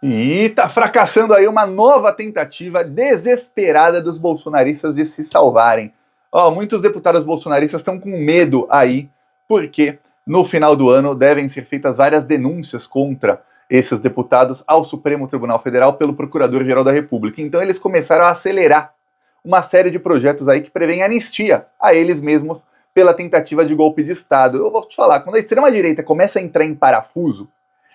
E tá fracassando aí uma nova tentativa desesperada dos bolsonaristas de se salvarem. Muitos deputados bolsonaristas estão com medo aí, porque no final do ano devem ser feitas várias denúncias contra esses deputados ao Supremo Tribunal Federal pelo Procurador-Geral da República. Então eles começaram a acelerar uma série de projetos aí que prevêem anistia a eles mesmos pela tentativa de golpe de Estado. Eu vou te falar, quando a extrema-direita começa a entrar em parafuso,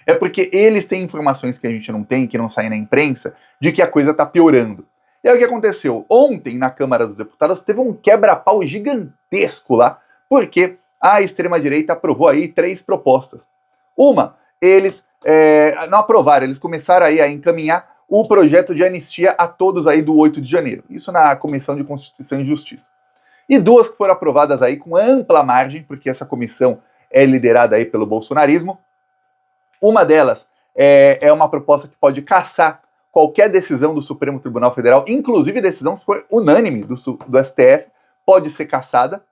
é porque eles têm informações que a gente não tem, que não saem na imprensa, de que a coisa está piorando. E aí o que aconteceu? Ontem, na Câmara dos Deputados, teve um quebra-pau gigantesco lá, porque a extrema-direita aprovou aí 3 propostas. Uma, eles não aprovaram, eles começaram aí a encaminhar o projeto de anistia a todos aí do 8 de janeiro. Isso na Comissão de Constituição e Justiça. E 2 que foram aprovadas aí com ampla margem, porque essa comissão é liderada aí pelo bolsonarismo. Uma delas é uma proposta que pode cassar qualquer decisão do Supremo Tribunal Federal, inclusive decisão, se for unânime do STF, pode ser cassada.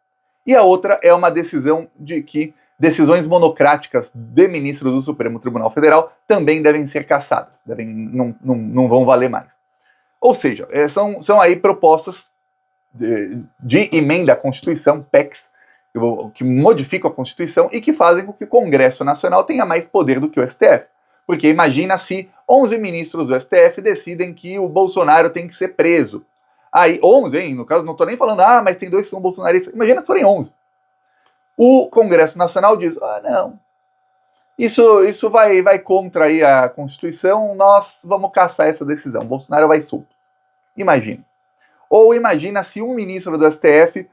E a outra é uma decisão de que decisões monocráticas de ministros do Supremo Tribunal Federal também devem ser cassadas, não vão valer mais. Ou seja, são aí propostas de emenda à Constituição, PECs, que modificam a Constituição e que fazem com que o Congresso Nacional tenha mais poder do que o STF. Porque imagina se 11 ministros do STF decidem que o Bolsonaro tem que ser preso. Aí, 11, hein? No caso, não estou nem falando, mas tem 2 que são bolsonaristas. Imagina se forem 11. O Congresso Nacional diz, não, isso vai contra aí a Constituição, nós vamos cassar essa decisão, Bolsonaro vai solto. Imagina. Ou imagina se um ministro do STF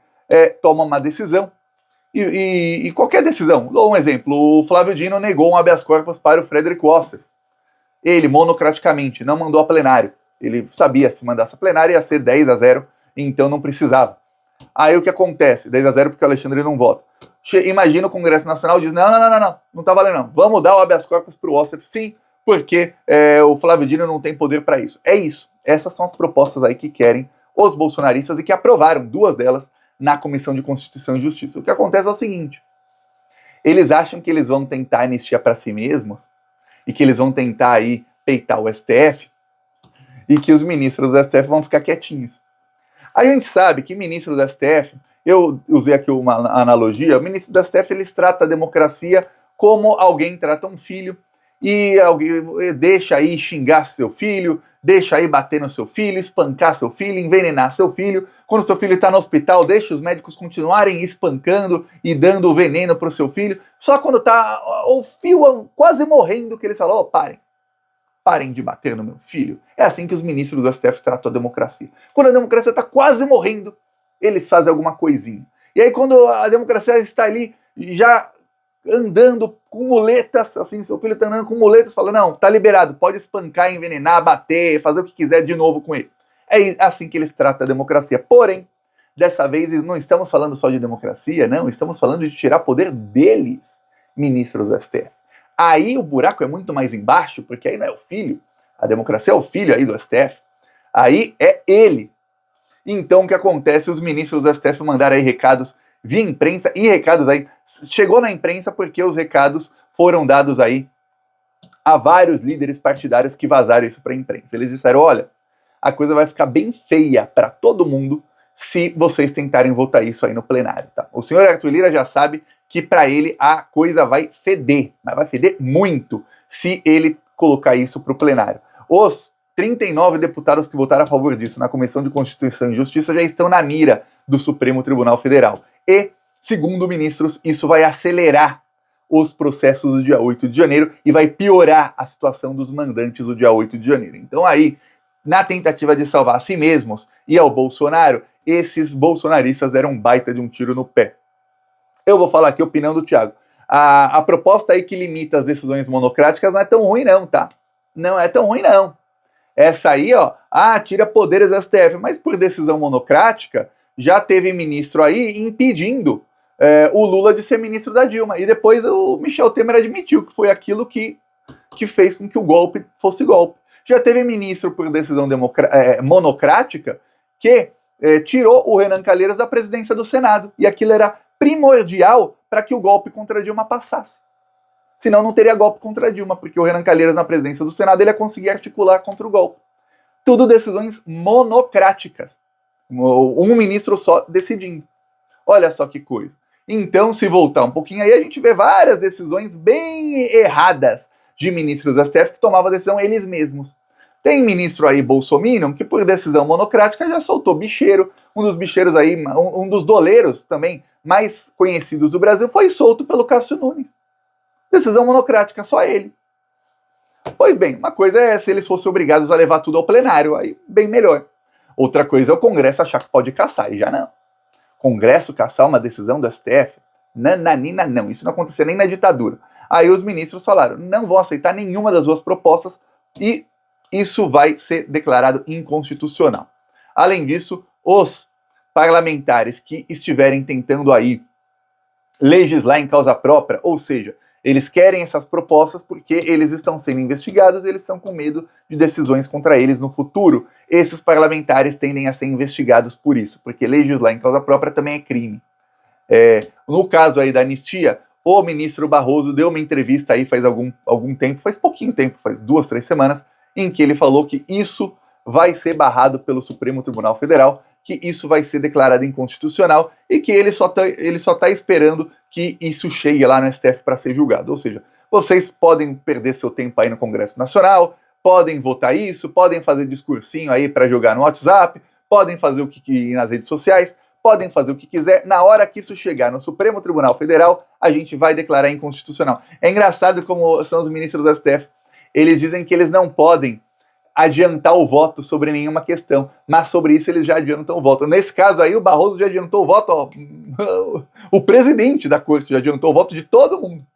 toma uma decisão, e qualquer decisão, dou um exemplo, o Flávio Dino negou um habeas corpus para o Frederic Wassef. Ele, monocraticamente, não mandou a plenário. Ele sabia, se mandasse a plenária ia ser 10-0, então não precisava. Aí o que acontece? 10-0 porque o Alexandre não vota. Imagina o Congresso Nacional diz, não tá valendo não. Vamos dar o habeas corpus para o Wassef, sim, porque o Flávio Dino não tem poder para isso. É isso. Essas são as propostas aí que querem os bolsonaristas e que aprovaram 2 delas na Comissão de Constituição e Justiça. O que acontece é o seguinte, eles acham que eles vão tentar anistia para si mesmos e que eles vão tentar aí peitar o STF e que os ministros do STF vão ficar quietinhos. A gente sabe que ministro do STF, eu usei aqui uma analogia, o ministro do STF eles trata a democracia como alguém trata um filho e alguém deixa aí xingar seu filho, deixa aí bater no seu filho, espancar seu filho, envenenar seu filho. Quando seu filho está no hospital, deixa os médicos continuarem espancando e dando veneno para o seu filho. Só quando está o fio quase morrendo que eles falam, parem de bater no meu filho. É assim que os ministros do STF tratam a democracia. Quando a democracia está quase morrendo, eles fazem alguma coisinha. E aí quando a democracia está ali já andando com muletas, assim, seu filho está andando com muletas, fala, não, tá liberado, pode espancar, envenenar, bater, fazer o que quiser de novo com ele. É assim que eles tratam a democracia. Porém, dessa vez não estamos falando só de democracia, não, estamos falando de tirar poder deles, ministros do STF. Aí o buraco é muito mais embaixo, porque aí não é o filho, a democracia é o filho aí do STF, aí é ele. Então o que acontece? Os ministros do STF mandaram aí recados via imprensa, e recados aí, chegou na imprensa porque os recados foram dados aí a vários líderes partidários que vazaram isso para a imprensa. Eles disseram, olha, a coisa vai ficar bem feia para todo mundo se vocês tentarem votar isso aí no plenário, tá? O senhor Arthur Lira já sabe que para ele a coisa vai feder, mas vai feder muito se ele colocar isso para o plenário. Os 39 deputados que votaram a favor disso na Comissão de Constituição e Justiça já estão na mira do Supremo Tribunal Federal. E, segundo ministros, isso vai acelerar os processos do dia 8 de janeiro e vai piorar a situação dos mandantes do dia 8 de janeiro. Então aí, na tentativa de salvar a si mesmos e ao Bolsonaro, esses bolsonaristas deram um baita de um tiro no pé. Eu vou falar aqui a opinião do Thiago. A proposta aí que limita as decisões monocráticas não é tão ruim não, tá? Não é tão ruim não. Essa aí, tira poderes do STF, mas por decisão monocrática, já teve ministro aí impedindo o Lula de ser ministro da Dilma. E depois o Michel Temer admitiu que foi aquilo que fez com que o golpe fosse golpe. Já teve ministro por decisão monocrática que tirou o Renan Calheiros da presidência do Senado. E aquilo era primordial para que o golpe contra a Dilma passasse. Senão não teria golpe contra Dilma, porque o Renan Calheiros, na presidência do Senado, ele ia conseguir articular contra o golpe. Tudo decisões monocráticas. Um ministro só decidindo. Olha só que coisa. Então, se voltar um pouquinho aí, a gente vê várias decisões bem erradas de ministros do STF que tomavam a decisão eles mesmos. Tem ministro aí, bolsominion, que por decisão monocrática já soltou bicheiro. Um dos bicheiros aí, um dos doleiros também mais conhecidos do Brasil, foi solto pelo Cássio Nunes. Decisão monocrática, só ele. Pois bem, uma coisa é se eles fossem obrigados a levar tudo ao plenário, aí bem melhor. Outra coisa é o Congresso achar que pode caçar, e já não. Congresso caçar uma decisão do STF? Nananina não, isso não acontecia nem na ditadura. Aí os ministros falaram, não vão aceitar nenhuma das duas propostas e isso vai ser declarado inconstitucional. Além disso, os parlamentares que estiverem tentando aí legislar em causa própria, ou seja, eles querem essas propostas porque eles estão sendo investigados e eles estão com medo de decisões contra eles no futuro. Esses parlamentares tendem a ser investigados por isso, porque legislar em causa própria também é crime. No caso aí da anistia, o ministro Barroso deu uma entrevista aí faz algum tempo, faz pouquinho tempo, faz 2, 3 semanas, em que ele falou que isso vai ser barrado pelo Supremo Tribunal Federal, que isso vai ser declarado inconstitucional e que ele só tá esperando que isso chegue lá no STF para ser julgado. Ou seja, vocês podem perder seu tempo aí no Congresso Nacional, podem votar isso, podem fazer discursinho aí para jogar no WhatsApp, podem fazer o que nas redes sociais, podem fazer o que quiser. Na hora que isso chegar no Supremo Tribunal Federal, a gente vai declarar inconstitucional. É engraçado como são os ministros do STF. Eles dizem que eles não podem adiantar o voto sobre nenhuma questão, mas sobre isso eles já adiantam o voto. Nesse caso aí, o Barroso já adiantou o voto, ó, o presidente da corte já adiantou o voto de todo mundo,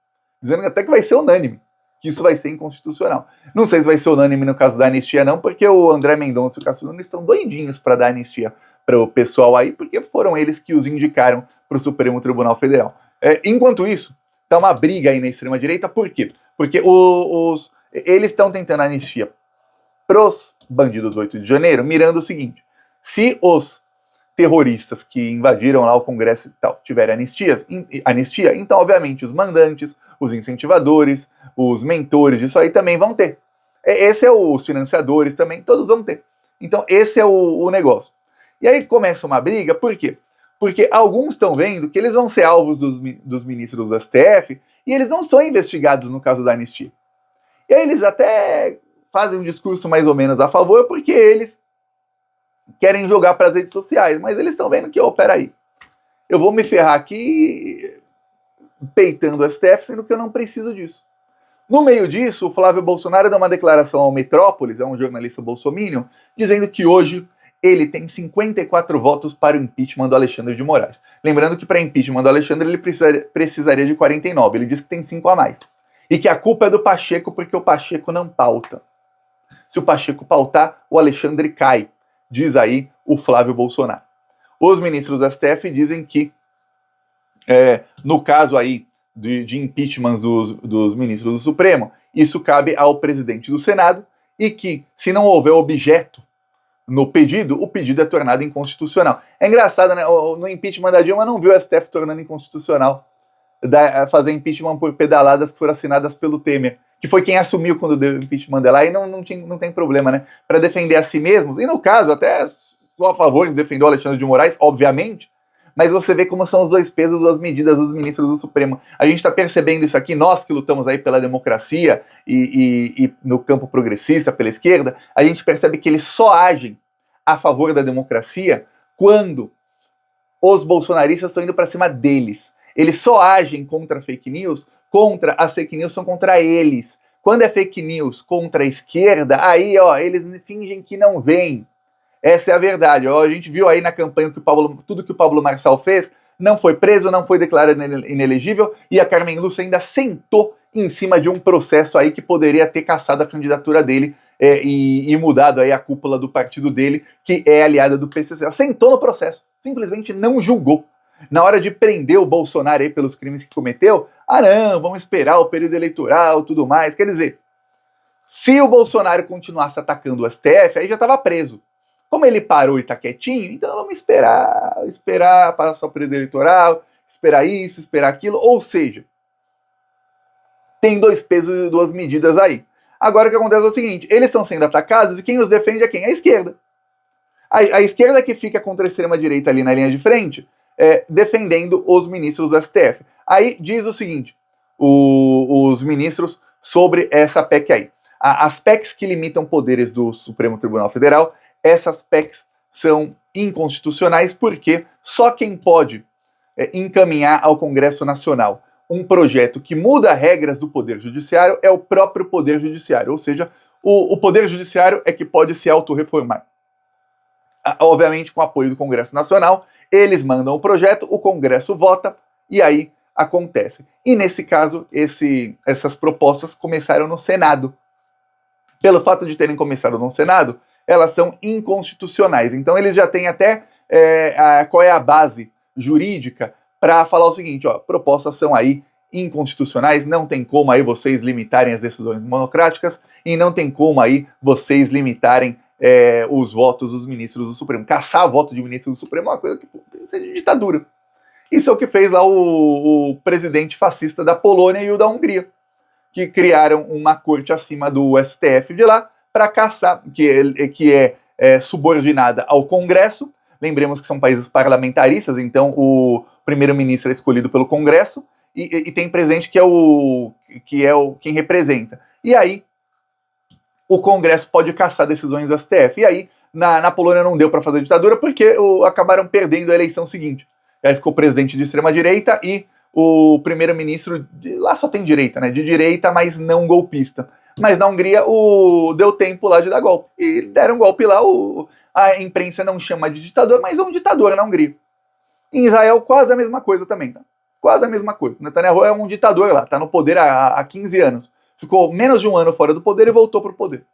dizendo até que vai ser unânime, que isso vai ser inconstitucional. Não sei se vai ser unânime no caso da anistia não, porque o André Mendonça e o Cássio Nunes estão doidinhos para dar anistia para o pessoal aí, porque foram eles que os indicaram para o Supremo Tribunal Federal. Enquanto isso, tá uma briga aí na extrema-direita, por quê? Porque eles estão tentando anistia pros bandidos do 8 de janeiro, mirando o seguinte: se os terroristas que invadiram lá o Congresso e tal tiverem anistia, então obviamente os mandantes, os incentivadores, os mentores disso aí também vão ter. Esse é os financiadores também, todos vão ter. Então esse é o negócio. E aí começa uma briga, por quê? Porque alguns estão vendo que eles vão ser alvos dos ministros do STF e eles não são investigados no caso da anistia. E aí eles até fazem um discurso mais ou menos a favor, porque eles querem jogar para as redes sociais, mas eles estão vendo que, peraí, eu vou me ferrar aqui peitando o STF, sendo que eu não preciso disso. No meio disso, o Flávio Bolsonaro deu uma declaração ao Metrópolis, é um jornalista bolsominion, dizendo que hoje ele tem 54 votos para o impeachment do Alexandre de Moraes. Lembrando que para impeachment do Alexandre ele precisaria de 49, ele disse que tem 5 a mais. E que a culpa é do Pacheco, porque o Pacheco não pauta. Se o Pacheco pautar, o Alexandre cai, diz aí o Flávio Bolsonaro. Os ministros do STF dizem que, no caso aí de impeachment dos ministros do Supremo, isso cabe ao presidente do Senado e que, se não houver objeto no pedido, o pedido é tornado inconstitucional. É engraçado, né? No impeachment da Dilma não viu o STF tornando inconstitucional fazer impeachment por pedaladas que foram assinadas pelo Temer, que foi quem assumiu quando deu o impeachment dela, e não tem problema, né? Para defender a si mesmos, e no caso, até sou a favor de defender o Alexandre de Moraes, obviamente, mas você vê como são os dois pesos, as medidas dos ministros do Supremo. A gente está percebendo isso aqui, nós que lutamos aí pela democracia e no campo progressista, pela esquerda, a gente percebe que eles só agem a favor da democracia quando os bolsonaristas estão indo para cima deles. Eles só agem contra fake news, as fake news são contra eles. Quando é fake news contra a esquerda, aí eles fingem que não vêm. Essa é a verdade. A gente viu aí na campanha que tudo que o Pablo Marçal fez, não foi preso, não foi declarado inelegível, e a Carmen Lúcia ainda sentou em cima de um processo aí que poderia ter cassado a candidatura dele e mudado aí a cúpula do partido dele, que é aliada do PCC. Ela sentou no processo, simplesmente não julgou. Na hora de prender o Bolsonaro aí pelos crimes que cometeu, não, vamos esperar o período eleitoral, tudo mais. Quer dizer, se o Bolsonaro continuasse atacando o STF, aí já estava preso. Como ele parou e está quietinho, então vamos esperar passar o período eleitoral, esperar isso, esperar aquilo. Ou seja, tem dois pesos e duas medidas aí. Agora o que acontece é o seguinte, eles estão sendo atacados e quem os defende é quem? A esquerda. A esquerda que fica contra a extrema-direita ali na linha de frente, defendendo os ministros do STF. Aí diz o seguinte, os ministros sobre essa PEC aí. As PECs que limitam poderes do Supremo Tribunal Federal, essas PECs são inconstitucionais porque só quem pode encaminhar ao Congresso Nacional um projeto que muda regras do Poder Judiciário é o próprio Poder Judiciário, ou seja, o Poder Judiciário é que pode se autorreformar. Obviamente com apoio do Congresso Nacional, eles mandam o projeto, o Congresso vota e aí acontece. E nesse caso, essas propostas começaram no Senado. Pelo fato de terem começado no Senado, elas são inconstitucionais. Então eles já têm até qual é a base jurídica para falar o seguinte, ó, propostas são aí inconstitucionais, não tem como aí vocês limitarem as decisões monocráticas e não tem como aí vocês limitarem os votos dos ministros do Supremo. Caçar voto de ministros do Supremo é uma coisa que isso é de ditadura. Isso é o que fez lá o presidente fascista da Polônia e o da Hungria, que criaram uma corte acima do STF de lá para caçar, que é subordinada ao Congresso. Lembremos que são países parlamentaristas, então o primeiro-ministro é escolhido pelo Congresso e tem presidente que é quem representa. E aí o Congresso pode caçar decisões do STF. E aí na Polônia não deu para fazer ditadura porque acabaram perdendo a eleição seguinte. Aí ficou o presidente de extrema-direita e o primeiro-ministro, lá só tem direita, né? De direita, mas não golpista. Mas na Hungria deu tempo lá de dar golpe. E deram golpe lá, a imprensa não chama de ditador, mas é um ditador na Hungria. Em Israel, quase a mesma coisa também, tá? Quase a mesma coisa. Netanyahu é um ditador lá, tá no poder há 15 anos. Ficou menos de um ano fora do poder e voltou pro poder.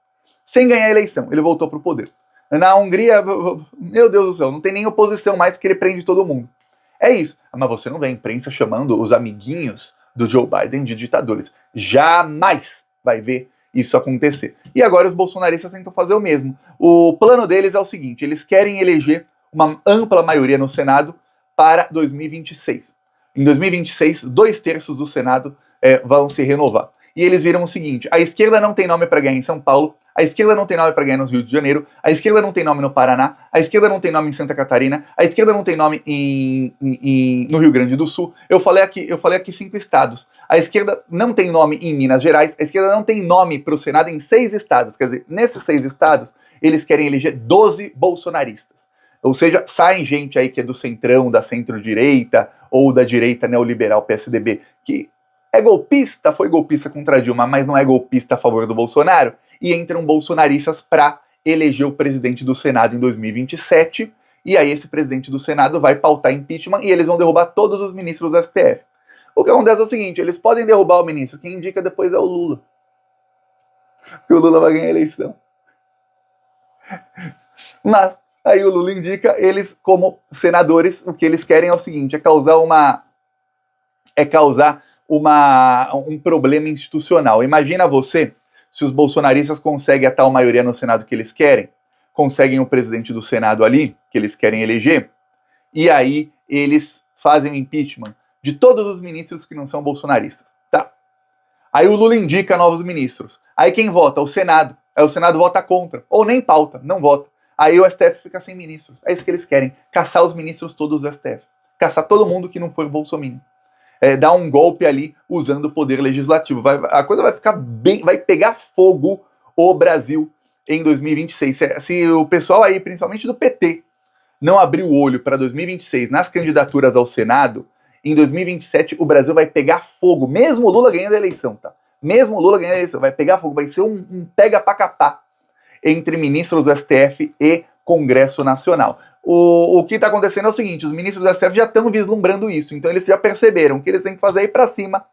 Sem ganhar a eleição, ele voltou pro poder. Na Hungria, meu Deus do céu, não tem nem oposição mais que ele prende todo mundo. É isso. Mas você não vê a imprensa chamando os amiguinhos do Joe Biden de ditadores. Jamais vai ver isso acontecer. E agora os bolsonaristas tentam fazer o mesmo. O plano deles é o seguinte, eles querem eleger uma ampla maioria no Senado para 2026. Em 2026, 2/3 do Senado vão se renovar. E eles viram o seguinte, a esquerda não tem nome para ganhar em São Paulo, a esquerda não tem nome para ganhar no Rio de Janeiro, a esquerda não tem nome no Paraná, a esquerda não tem nome em Santa Catarina, a esquerda não tem nome no Rio Grande do Sul. Eu falei aqui 5 estados. A esquerda não tem nome em Minas Gerais, a esquerda não tem nome para o Senado em 6 estados. Quer dizer, nesses 6 estados, eles querem eleger 12 bolsonaristas. Ou seja, saem gente aí que é do centrão, da centro-direita ou da direita neoliberal PSDB, que é golpista, foi golpista contra Dilma, mas não é golpista a favor do Bolsonaro, e entram bolsonaristas para eleger o presidente do Senado em 2027, e aí esse presidente do Senado vai pautar impeachment e eles vão derrubar todos os ministros do STF. O que acontece é o seguinte, eles podem derrubar o ministro, quem indica depois é o Lula. Porque o Lula vai ganhar a eleição. Mas aí o Lula indica, eles como senadores, o que eles querem é o seguinte, é causar um problema institucional. Imagina você, se os bolsonaristas conseguem a tal maioria no Senado que eles querem, conseguem o presidente do Senado ali, que eles querem eleger, e aí eles fazem o impeachment de todos os ministros que não são bolsonaristas. Tá. Aí o Lula indica novos ministros. Aí quem vota? O Senado. Aí o Senado vota contra, ou nem pauta, não vota. Aí o STF fica sem ministros. É isso que eles querem, caçar os ministros todos do STF. Caçar todo mundo que não for bolsominion. Dar um golpe ali usando o poder legislativo. A coisa vai ficar bem, vai pegar fogo o Brasil em 2026. Se o pessoal aí, principalmente do PT, não abrir o olho para 2026 nas candidaturas ao Senado, em 2027 o Brasil vai pegar fogo, mesmo o Lula ganhando a eleição, tá? Mesmo o Lula ganhando a eleição, vai pegar fogo, vai ser um pega pra capar entre ministros do STF e Congresso Nacional. O que está acontecendo é o seguinte, os ministros do STF já estão vislumbrando isso, então eles já perceberam que eles têm que fazer ir para cima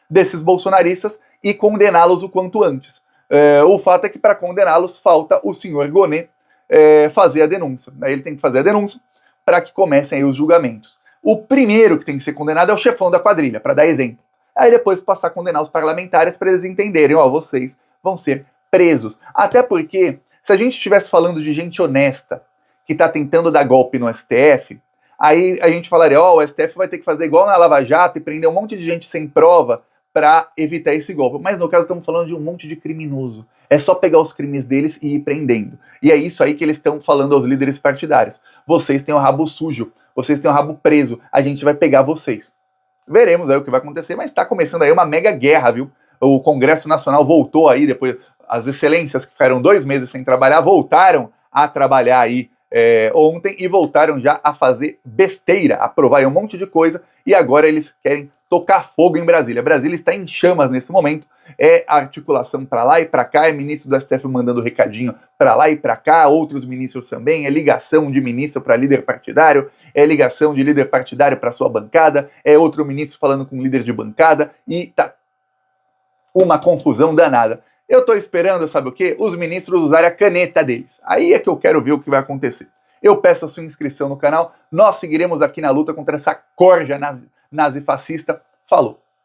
desses bolsonaristas e condená-los o quanto antes. O fato é que para condená-los falta o senhor Gonê fazer a denúncia. Ele tem que fazer a denúncia para que comecem aí os julgamentos. O primeiro que tem que ser condenado é o chefão da quadrilha, para dar exemplo. Aí depois passar a condenar os parlamentares para eles entenderem, ó, vocês vão ser presos. Até porque, se a gente estivesse falando de gente honesta, que está tentando dar golpe no STF, aí a gente falaria, ó, o STF vai ter que fazer igual na Lava Jato e prender um monte de gente sem prova para evitar esse golpe. Mas no caso estamos falando de um monte de criminoso. É só pegar os crimes deles e ir prendendo. E é isso aí que eles estão falando aos líderes partidários. Vocês têm o rabo sujo, vocês têm o rabo preso, a gente vai pegar vocês. Veremos aí o que vai acontecer, mas está começando aí uma mega guerra, viu? O Congresso Nacional voltou aí, depois as excelências que ficaram 2 meses sem trabalhar, voltaram a trabalhar aí ontem e voltaram já a fazer besteira, aprovar aí um monte de coisa, e agora eles querem tocar fogo em Brasília. Brasília está em chamas nesse momento, é articulação para lá e para cá, é ministro do STF mandando recadinho para lá e para cá, outros ministros também, é ligação de ministro para líder partidário, é ligação de líder partidário para sua bancada, é outro ministro falando com líder de bancada, e tá uma confusão danada. Eu tô esperando, sabe o quê? Os ministros usarem a caneta deles. Aí é que eu quero ver o que vai acontecer. Eu peço a sua inscrição no canal, nós seguiremos aqui na luta contra essa corja nazifascista. Falou!